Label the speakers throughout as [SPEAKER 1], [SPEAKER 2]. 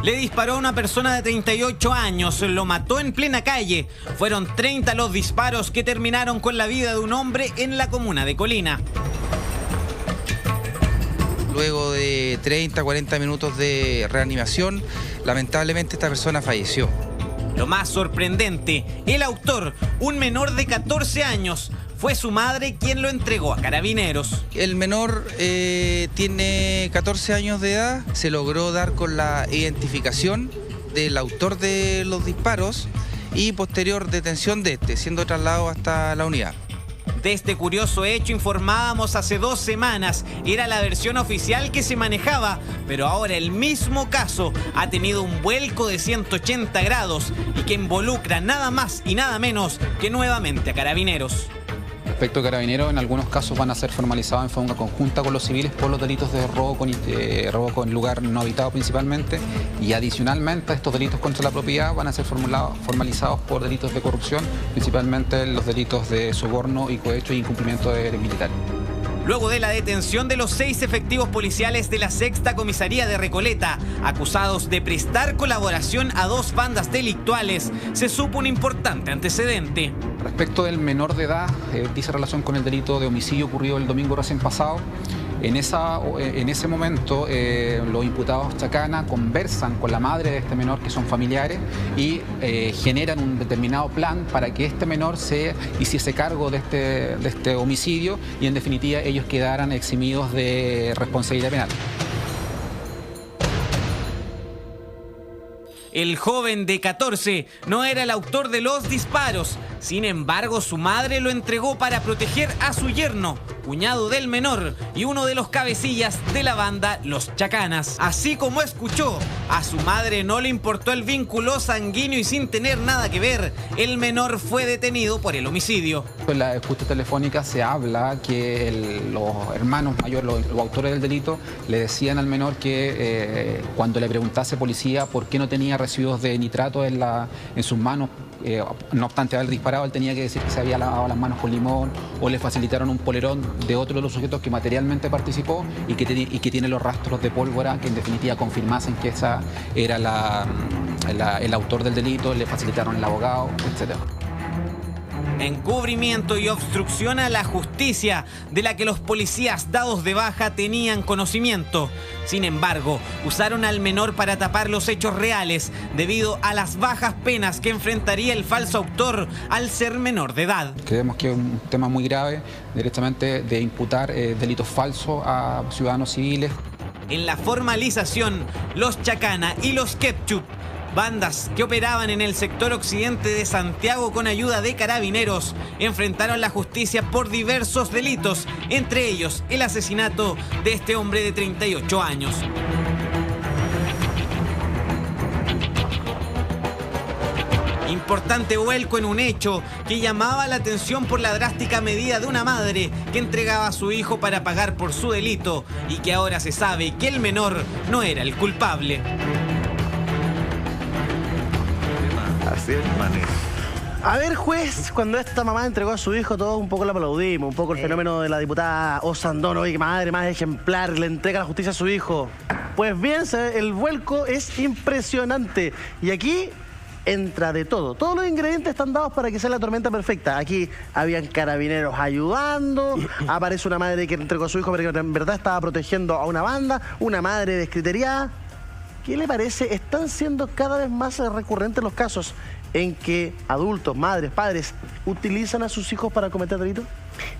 [SPEAKER 1] Le disparó a una persona de 38 años, lo mató en plena calle. Fueron 30 los disparos que terminaron con la vida de un hombre en la comuna de Colina.
[SPEAKER 2] Luego de 30, 40 minutos de reanimación, lamentablemente esta persona falleció.
[SPEAKER 1] Lo más sorprendente, el autor, un menor de 14 años, fue su madre quien lo entregó a Carabineros.
[SPEAKER 2] El menor tiene 14 años de edad, se logró dar con la identificación del autor de los disparos y posterior detención de este, siendo trasladado hasta la unidad.
[SPEAKER 1] De este curioso hecho informábamos hace 2 semanas. Era la versión oficial que se manejaba, pero ahora el mismo caso ha tenido un vuelco de 180 grados y que involucra nada más y nada menos que nuevamente a Carabineros.
[SPEAKER 3] Respecto a Carabineros, en algunos casos van a ser formalizados en forma conjunta con los civiles por los delitos de robo con lugar no habitado principalmente, y adicionalmente a estos delitos contra la propiedad van a ser formalizados por delitos de corrupción, principalmente los delitos de soborno y cohecho e incumplimiento de deberes militares.
[SPEAKER 1] Luego de la detención de los 6 efectivos policiales de la 6ª Comisaría de Recoleta, acusados de prestar colaboración a 2 bandas delictuales, se supo un importante antecedente.
[SPEAKER 3] Respecto del menor de edad, dice relación con el delito de homicidio ocurrido el domingo recién pasado. En ese momento, los imputados Chacana conversan con la madre de este menor, que son familiares, y generan un determinado plan para que este menor se hiciese cargo de este homicidio y, en definitiva, ellos quedaran eximidos de responsabilidad penal.
[SPEAKER 1] El joven de 14 no era el autor de los disparos. Sin embargo, su madre lo entregó para proteger a su yerno, cuñado del menor y uno de los cabecillas de la banda Los Chacanas. Así como escuchó, a su madre no le importó el vínculo sanguíneo y, sin tener nada que ver, el menor fue detenido por el homicidio.
[SPEAKER 3] En la escucha telefónica se habla que los hermanos mayores, los autores del delito, le decían al menor que cuando le preguntase policía por qué no tenía residuos de nitrato en sus manos, no obstante haber disparado, él tenía que decir que se había lavado las manos con limón, o le facilitaron un polerón de otro de los sujetos que materialmente participó y que tiene los rastros de pólvora que en definitiva confirmasen que esa era el autor del delito. Le facilitaron el abogado, etc.
[SPEAKER 1] Encubrimiento y obstrucción a la justicia de la que los policías dados de baja tenían conocimiento. Sin embargo, usaron al menor para tapar los hechos reales debido a las bajas penas que enfrentaría el falso autor al ser menor de edad.
[SPEAKER 3] Creemos que es un tema muy grave, directamente de imputar delitos falsos a ciudadanos civiles.
[SPEAKER 1] En la formalización, los Chacana y los Ketchup, bandas que operaban en el sector occidente de Santiago con ayuda de Carabineros, enfrentaron la justicia por diversos delitos, entre ellos el asesinato de este hombre de 38 años. Importante vuelco en un hecho que llamaba la atención por la drástica medida de una madre que entregaba a su hijo para pagar por su delito y que ahora se sabe que el menor no era el culpable.
[SPEAKER 4] Así es, manejo.
[SPEAKER 5] A ver, juez, cuando esta mamá entregó a su hijo, todos un poco la aplaudimos, un poco el fenómeno de la diputada Osandón, oye, madre más ejemplar, le entrega la justicia a su hijo. Pues bien, el vuelco es impresionante. Y aquí entra de todo. Todos los ingredientes están dados para que sea la tormenta perfecta. Aquí habían carabineros ayudando, aparece una madre que entregó a su hijo porque en verdad estaba protegiendo a una banda, una madre descriteriada. ¿Qué le parece? Están siendo cada vez más recurrentes los casos en que adultos, madres, padres, utilizan a sus hijos para cometer delitos.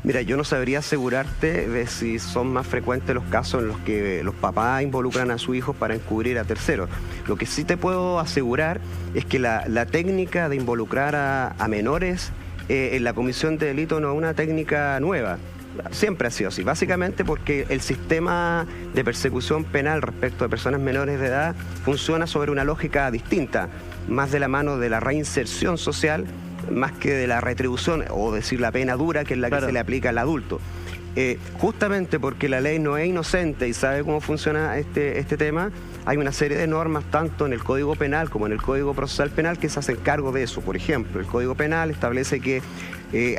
[SPEAKER 4] Mira, yo no sabría asegurarte de si son más frecuentes los casos en los que los papás involucran a sus hijos para encubrir a terceros. Lo que sí te puedo asegurar es que la técnica de involucrar a menores en la comisión de delito no es una técnica nueva. Siempre ha sido así, básicamente porque el sistema de persecución penal respecto a personas menores de edad funciona sobre una lógica distinta, más de la mano de la reinserción social, más que de la retribución, o decir la pena dura, que es la que se le aplica al adulto. Justamente porque la ley no es inocente y sabe cómo funciona este tema, hay una serie de normas tanto en el Código Penal como en el Código Procesal Penal que se hacen cargo de eso. Por ejemplo, el Código Penal establece que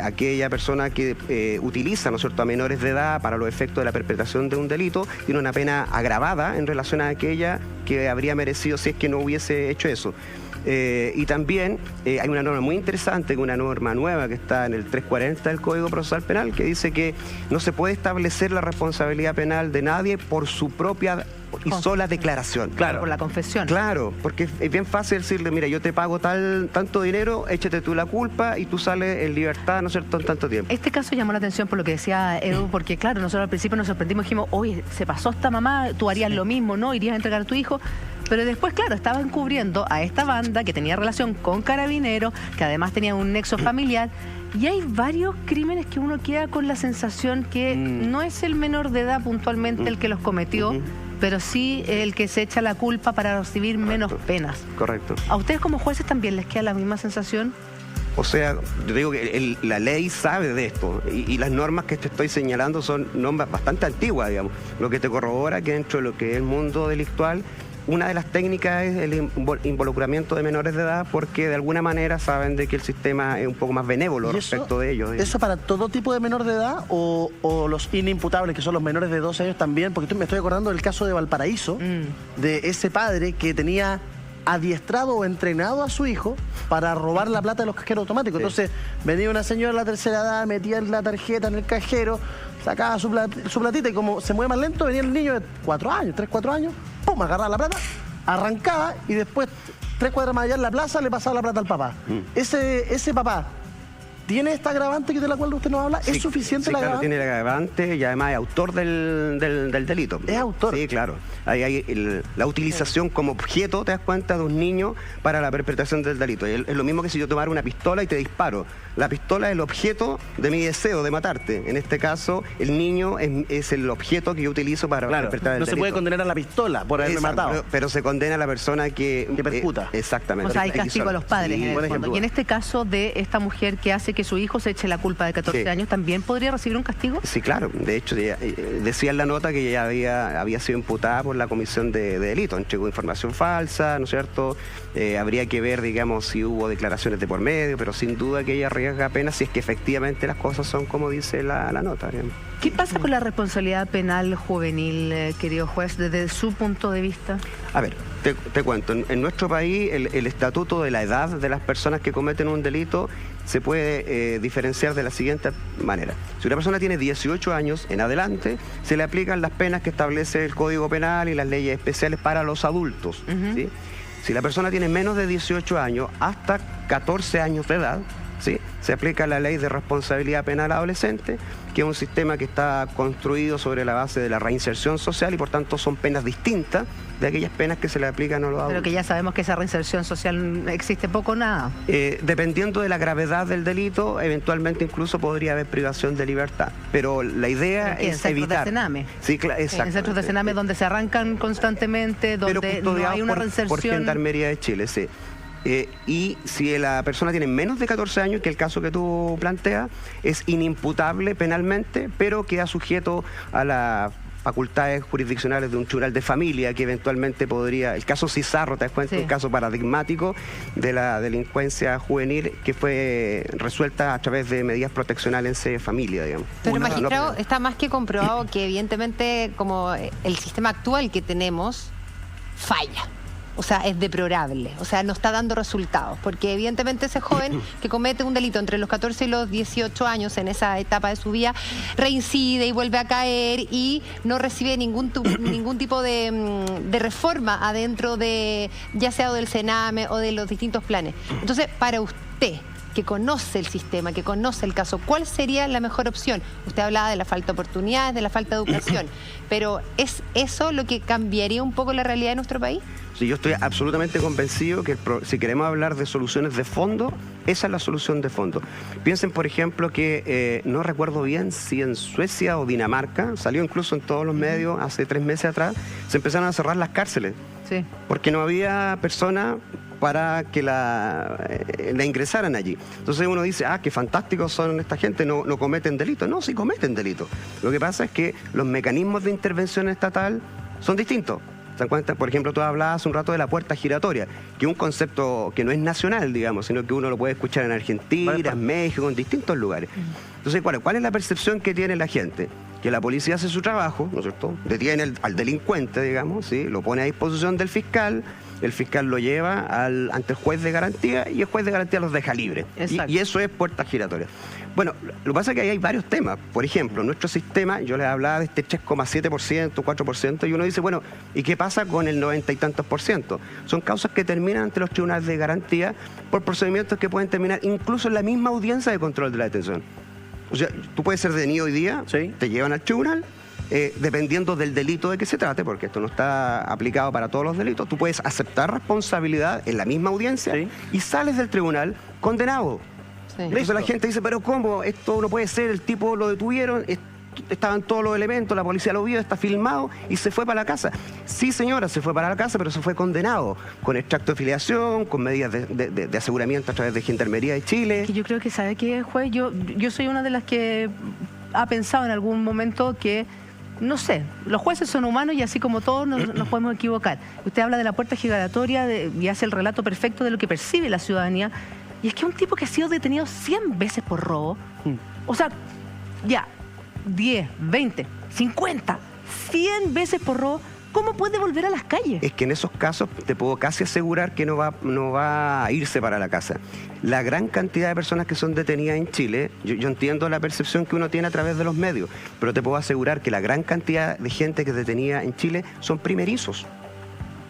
[SPEAKER 4] aquella persona que utiliza, ¿no es cierto?, a menores de edad para los efectos de la perpetración de un delito, tiene una pena agravada en relación a aquella que habría merecido si es que no hubiese hecho eso. Y también hay una norma muy interesante, una norma nueva que está en el 340 del Código Procesal Penal, que dice que no se puede establecer la responsabilidad penal de nadie por su propia y sola declaración.
[SPEAKER 6] Claro. Por la confesión.
[SPEAKER 4] Claro, porque es bien fácil decirle, mira, yo te pago tanto dinero, échate tú la culpa y tú sales en libertad, ¿no es cierto?, en tanto tiempo.
[SPEAKER 6] Este caso llamó la atención por lo que decía Edu, porque claro, nosotros al principio nos sorprendimos, dijimos, oye, se pasó esta mamá, tú harías lo mismo, ¿no? Irías a entregar a tu hijo. Pero después, claro, estaban cubriendo a esta banda que tenía relación con Carabineros, que además tenía un nexo familiar. Y hay varios crímenes que uno queda con la sensación que no es el menor de edad puntualmente el que los cometió, pero sí el que se echa la culpa para recibir menos penas.
[SPEAKER 4] Correcto.
[SPEAKER 6] ¿A ustedes como jueces también les queda la misma sensación?
[SPEAKER 4] O sea, yo digo que la ley sabe de esto y las normas que te estoy señalando son normas bastante antiguas, digamos. Lo que te corrobora que dentro de lo que es el mundo delictual, una de las técnicas es el involucramiento de menores de edad, porque de alguna manera saben de que el sistema es un poco más benévolo respecto de ellos.
[SPEAKER 5] ¿Eso para todo tipo de menor de edad o los inimputables, que son los menores de 12 años también? Porque me estoy acordando del caso de Valparaíso, de ese padre que tenía adiestrado o entrenado a su hijo para robar la plata de los cajeros automáticos. Sí. Entonces venía una señora de la tercera edad, metía la tarjeta en el cajero, sacaba su platita y como se mueve más lento, venía el niño de 4 años, 3, 4 años, pum, agarraba la plata, arrancaba y después 3 cuadras más allá en la plaza le pasaba la plata al papá. Ese papá ¿tiene esta agravante que de la cual usted nos habla? ¿Es suficiente la agravante?
[SPEAKER 4] Claro, tiene el agravante y además es autor del delito.
[SPEAKER 5] ¿Es autor?
[SPEAKER 4] Sí, claro. Hay la utilización como objeto, te das cuenta, de un niño para la perpetración del delito. Es lo mismo que si yo tomara una pistola y te disparo. La pistola es el objeto de mi deseo de matarte. En este caso, el niño es el objeto que yo utilizo para perpetrar el delito.
[SPEAKER 5] No se puede condenar a la pistola por haberme matado.
[SPEAKER 4] Pero se condena a la persona que
[SPEAKER 5] percuta.
[SPEAKER 4] Exactamente.
[SPEAKER 6] O sea, hay castigo a los padres en el fondo. Y en este caso de esta mujer que hace que su hijo se eche la culpa de 14 años, ¿también podría recibir un castigo?
[SPEAKER 4] Sí, claro. De hecho, decía en la nota que ella había sido imputada por la comisión de delito. Entregó información falsa, ¿no es cierto? Habría que ver, digamos, si hubo declaraciones de por medio, pero sin duda que ella arriesga penas si es que efectivamente las cosas son como dice la nota, digamos.
[SPEAKER 6] ¿Qué pasa con la responsabilidad penal juvenil, querido juez, desde su punto de vista?
[SPEAKER 4] A ver, te cuento. En nuestro país, el estatuto de la edad de las personas que cometen un delito se puede diferenciar de la siguiente manera. Si una persona tiene 18 años en adelante, se le aplican las penas que establece el Código Penal y las leyes especiales para los adultos. ¿Sí? Si la persona tiene menos de 18 años, hasta 14 años de edad, ¿sí?, se aplica la ley de responsabilidad penal adolescente, que es un sistema que está construido sobre la base de la reinserción social y por tanto son penas distintas de aquellas penas que se le aplican a los adultos.
[SPEAKER 6] Pero que ya sabemos que esa reinserción social existe poco o nada.
[SPEAKER 4] Dependiendo de la gravedad del delito, eventualmente incluso podría haber privación de libertad. Pero la idea es evitar.
[SPEAKER 6] En Sename.
[SPEAKER 4] Sí, exacto.
[SPEAKER 6] En centros de Sename donde se arrancan constantemente, donde no hay una reinserción.
[SPEAKER 4] Por Gendarmería de Chile, sí. Y si la persona tiene menos de 14 años, que el caso que tú planteas, es inimputable penalmente, pero queda sujeto a las facultades jurisdiccionales de un tribunal de familia que eventualmente podría, el caso Cizarro, te das cuenta, un caso paradigmático de la delincuencia juvenil que fue resuelta a través de medidas proteccionales en familia, digamos.
[SPEAKER 7] Pero magistrado, está más que comprobado que evidentemente como el sistema actual que tenemos falla. O sea, es deplorable, o sea, no está dando resultados, porque evidentemente ese joven que comete un delito entre los 14 y los 18 años en esa etapa de su vida, reincide y vuelve a caer y no recibe ningún tipo de reforma adentro de, ya sea del Sename o de los distintos planes. Entonces, para usted, que conoce el sistema, que conoce el caso, ¿cuál sería la mejor opción? Usted hablaba de la falta de oportunidades, de la falta de educación, pero ¿es eso lo que cambiaría un poco la realidad de nuestro país?
[SPEAKER 4] Sí, yo estoy absolutamente convencido que si queremos hablar de soluciones de fondo, esa es la solución de fondo. Piensen, por ejemplo, que no recuerdo bien si en Suecia o Dinamarca, salió incluso en todos los medios hace 3 meses atrás, se empezaron a cerrar las cárceles.
[SPEAKER 6] Sí.
[SPEAKER 4] Porque no había personas para que la ingresaran allí. Entonces uno dice, qué fantásticos son esta gente, no cometen delitos. No, sí cometen delitos. Lo que pasa es que los mecanismos de intervención estatal son distintos. ¿Se dan cuenta? Por ejemplo, tú hablabas hace un rato de la puerta giratoria, que es un concepto que no es nacional, digamos, sino que uno lo puede escuchar en Argentina, en México, en distintos lugares. Entonces, ¿cuál es la percepción que tiene la gente? Que la policía hace su trabajo, ¿no es cierto? Detiene al delincuente, digamos, ¿sí? Lo pone a disposición del fiscal, el fiscal lo lleva ante el juez de garantía y el juez de garantía los deja libres. Y eso es puerta giratoria. Bueno, lo que pasa es que ahí hay varios temas. Por ejemplo, nuestro sistema, yo les hablaba de este 3,7%, 4%, y uno dice, bueno, ¿y qué pasa con el 90 y tantos %? Son causas que terminan ante los tribunales de garantía por procedimientos que pueden terminar incluso en la misma audiencia de control de la detención. O sea, tú puedes ser detenido hoy día, te llevan al tribunal, dependiendo del delito de que se trate, porque esto no está aplicado para todos los delitos, tú puedes aceptar responsabilidad en la misma audiencia y sales del tribunal condenado. Entonces la gente dice, pero ¿cómo? Esto no puede ser, el tipo lo detuvieron, estaban todos los elementos, la policía lo vio, está filmado y se fue para la casa. Sí, señora, se fue para la casa, pero se fue condenado, con extracto de filiación, con medidas de aseguramiento a través de Gendarmería de Chile.
[SPEAKER 6] Yo creo que, ¿sabe qué, juez? Yo soy una de las que ha pensado en algún momento que, no sé, los jueces son humanos y así como todos nos podemos equivocar. Usted habla de la puerta giratoria y hace el relato perfecto de lo que percibe la ciudadanía. Y es que un tipo que ha sido detenido 100 veces por robo, o sea, ya, 10, 20, 50, 100 veces por robo, ¿cómo puede volver a las calles?
[SPEAKER 4] Es que en esos casos te puedo casi asegurar que no va a irse para la casa. La gran cantidad de personas que son detenidas en Chile, yo entiendo la percepción que uno tiene a través de los medios, pero te puedo asegurar que la gran cantidad de gente que es detenida en Chile son primerizos.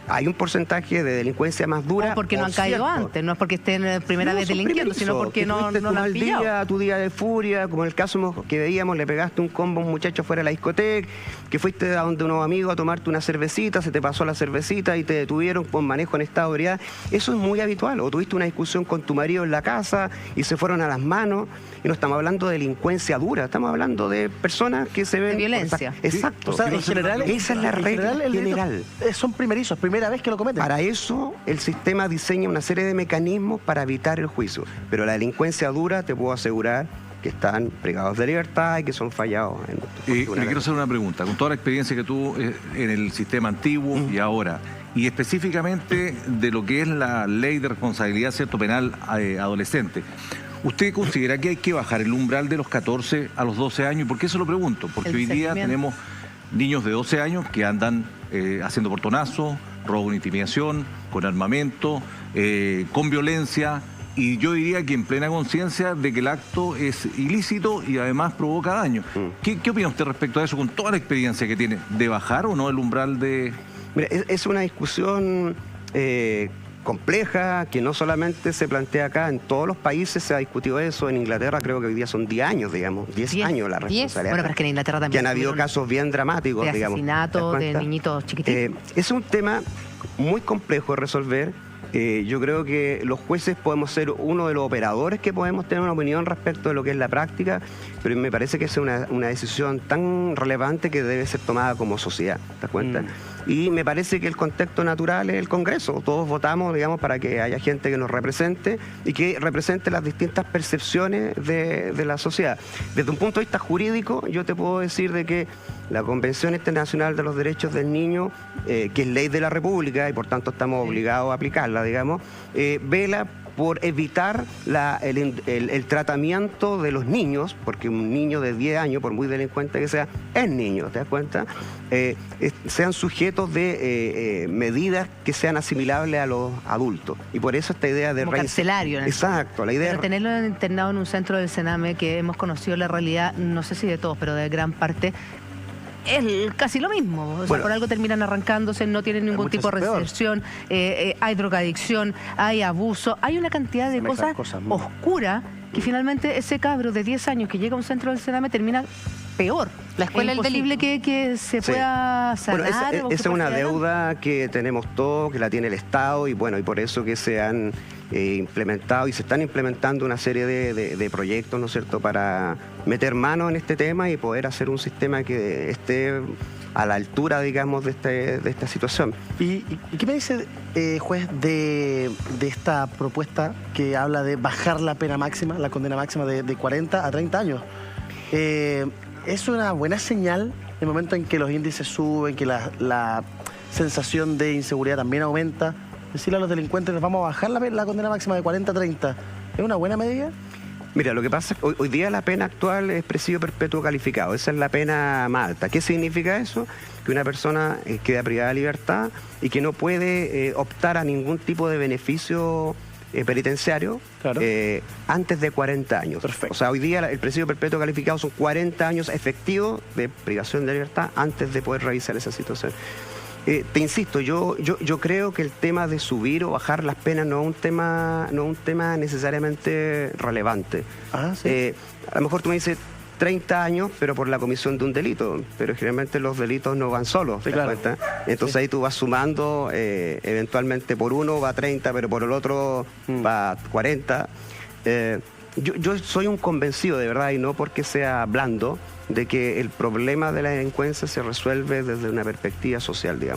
[SPEAKER 4] Hay un porcentaje de delincuencia más dura.
[SPEAKER 6] O porque no han caído antes, no es porque estén primera vez delinquiendo, sino porque no lo han pillado.
[SPEAKER 4] Tu día de furia, como en el caso que veíamos, le pegaste un combo a un muchacho fuera de la discoteca, que fuiste a donde unos amigos a tomarte una cervecita, se te pasó la cervecita y te detuvieron por manejo en estado de ebriedad. Eso es muy habitual. O tuviste una discusión con tu marido en la casa y se fueron a las manos. Y no estamos hablando de delincuencia dura, estamos hablando de personas que se ven...
[SPEAKER 6] De violencia.
[SPEAKER 4] Exacto.
[SPEAKER 5] O sea, en general,
[SPEAKER 4] esa es la regla general.
[SPEAKER 5] Son primerizos, primera vez que lo cometen.
[SPEAKER 4] Para eso el sistema diseña una serie de mecanismos para evitar el juicio. Pero la delincuencia dura te puedo asegurar que están privados de libertad y que son fallados.
[SPEAKER 8] Le quiero hacer una pregunta. Con toda la experiencia que tuvo en el sistema antiguo y ahora, y específicamente de lo que es la ley de responsabilidad cierto penal adolescente, ¿usted considera que hay que bajar el umbral de los 14 a los 12 años? ¿Y por qué se lo pregunto? Porque hoy día tenemos niños de 12 años que andan haciendo portonazos, robo con intimidación, con armamento, con violencia, y yo diría que en plena conciencia de que el acto es ilícito y además provoca daño. ¿Qué opina usted respecto a eso, con toda la experiencia que tiene, de bajar o no el umbral de...?
[SPEAKER 4] Mira, es una discusión compleja, que no solamente se plantea acá, en todos los países se ha discutido eso. En Inglaterra creo que hoy día son 10 años, digamos, 10 años la responsabilidad.
[SPEAKER 6] Bueno, pero es que en Inglaterra también
[SPEAKER 4] que han habido casos bien dramáticos,
[SPEAKER 6] de
[SPEAKER 4] digamos.
[SPEAKER 6] asesinato, de niñitos chiquititos.
[SPEAKER 4] Es un tema muy complejo de resolver. Yo creo que los jueces podemos ser uno de los operadores que podemos tener una opinión respecto de lo que es la práctica, pero me parece que es una decisión tan relevante que debe ser tomada como sociedad, ¿te das cuenta? Y me parece que el contexto natural es el Congreso. Todos votamos, digamos, para que haya gente que nos represente y que represente las distintas percepciones de la sociedad. Desde un punto de vista jurídico, yo te puedo decir de que la Convención Internacional de los Derechos del Niño, que es ley de la República y por tanto estamos obligados a aplicarla, digamos, vela por evitar el tratamiento de los niños, porque un niño de 10 años, por muy delincuente que sea, es niño, ¿te das cuenta? Sean sujetos de medidas que sean asimilables a los adultos. Y por eso esta idea de...
[SPEAKER 6] Como carcelario.
[SPEAKER 4] Exacto, la idea...
[SPEAKER 6] Pero tenerlo internado en un centro del Sename, que hemos conocido la realidad, no sé si de todos, pero de gran parte... es casi lo mismo, o sea, por algo terminan arrancándose, no tienen ningún tipo de reinserción, hay drogadicción, hay abuso, hay una cantidad de cosas oscuras que finalmente ese cabro de 10 años que llega a un centro del Sename termina peor.
[SPEAKER 7] La escuela
[SPEAKER 6] es imposible que se pueda sanar.
[SPEAKER 4] Bueno, esa es una deuda que tenemos todos, que la tiene el Estado, y bueno, y por eso que se han implementado y se están implementando una serie de proyectos, ¿no es cierto?, para meter mano en este tema y poder hacer un sistema que esté a la altura, digamos, de esta situación.
[SPEAKER 5] ¿Y qué me dice, juez, de esta propuesta que habla de bajar la pena máxima, la condena máxima de 40 a 30 años? ¿Es una buena señal el momento en que los índices suben, que sensación de inseguridad también aumenta. Decirle a los delincuentes, les vamos a bajar la condena máxima de 40 a 30, ¿es una buena medida?
[SPEAKER 4] Mira, lo que pasa es que hoy día la pena actual es presidio perpetuo calificado. Esa es la pena más alta. ¿Qué significa eso? Que una persona queda privada de libertad y que no puede optar a ningún tipo de beneficio penitenciario
[SPEAKER 5] Claro.
[SPEAKER 4] Antes de 40 años.
[SPEAKER 5] Perfecto.
[SPEAKER 4] O sea, hoy día el presidio perpetuo calificado son 40 años efectivos de privación de libertad antes de poder revisar esa situación. Te insisto, yo creo que el tema de subir o bajar las penas no es un tema necesariamente relevante.
[SPEAKER 5] Ah, sí.
[SPEAKER 4] A lo mejor tú me dices 30 años, pero por la comisión de un delito, pero generalmente los delitos no van solos,
[SPEAKER 5] Sí,
[SPEAKER 4] ¿te das
[SPEAKER 5] claro.
[SPEAKER 4] cuenta? Entonces ahí tú vas sumando, eventualmente por uno va 30, pero por el otro va 40. Yo soy un convencido, de verdad, y no porque sea blando, de que el problema de la delincuencia se resuelve desde una perspectiva social, digamos.